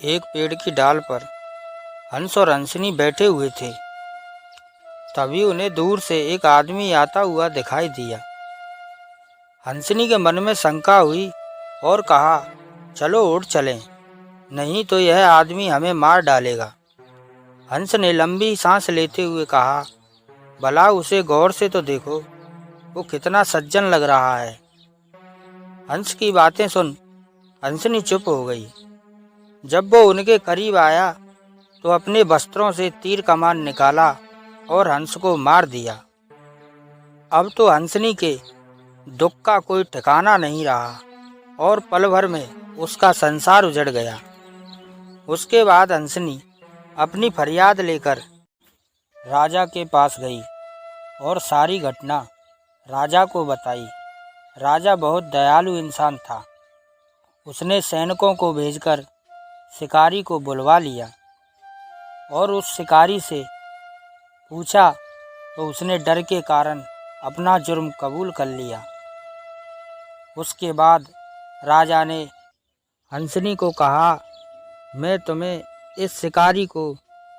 एक पेड़ की डाल पर हंस और हंसनी बैठे हुए थे। तभी उन्हें दूर से एक आदमी आता हुआ दिखाई दिया। हंसनी के मन में शंका हुई और कहा, चलो उठ चलें, नहीं तो यह आदमी हमें मार डालेगा। हंस ने लंबी सांस लेते हुए कहा, भला उसे गौर से तो देखो, वो कितना सज्जन लग रहा है। हंस की बातें सुन हंसनी चुप हो गई। जब वो उनके करीब आया तो अपने वस्त्रों से तीर कमान निकाला और हंस को मार दिया। अब तो हंसनी के दुख का कोई ठिकाना नहीं रहा और पल भर में उसका संसार उजड़ गया। उसके बाद हंसनी अपनी फरियाद लेकर राजा के पास गई और सारी घटना राजा को बताई। राजा बहुत दयालु इंसान था। उसने सैनिकों को भेजकर शिकारी को बुलवा लिया और उस शिकारी से पूछा तो उसने डर के कारण अपना जुर्म कबूल कर लिया। उसके बाद राजा ने हंसनी को कहा, मैं तुम्हें इस शिकारी को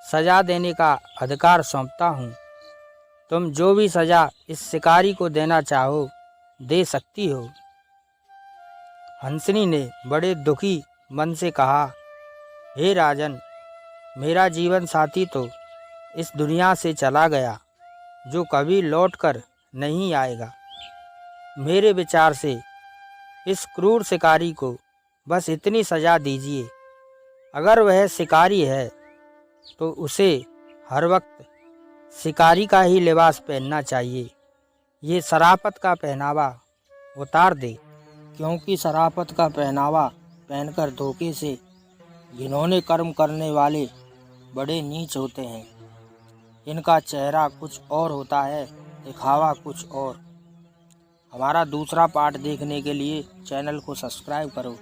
सजा देने का अधिकार सौंपता हूँ। तुम जो भी सजा इस शिकारी को देना चाहो दे सकती हो। हंसनी ने बड़े दुखी मन से कहा, हे राजन, मेरा जीवन साथी तो इस दुनिया से चला गया, जो कभी लौटकर नहीं आएगा। मेरे विचार से इस क्रूर शिकारी को बस इतनी सजा दीजिए, अगर वह शिकारी है तो उसे हर वक्त शिकारी का ही लिबास पहनना चाहिए। ये शराफत का पहनावा उतार दे, क्योंकि शराफत का पहनावा पहनकर धोखे से घिनौने कर्म करने वाले बड़े नीच होते हैं। इनका चेहरा कुछ और होता है, दिखावा कुछ और। हमारा दूसरा पार्ट देखने के लिए चैनल को सब्सक्राइब करो।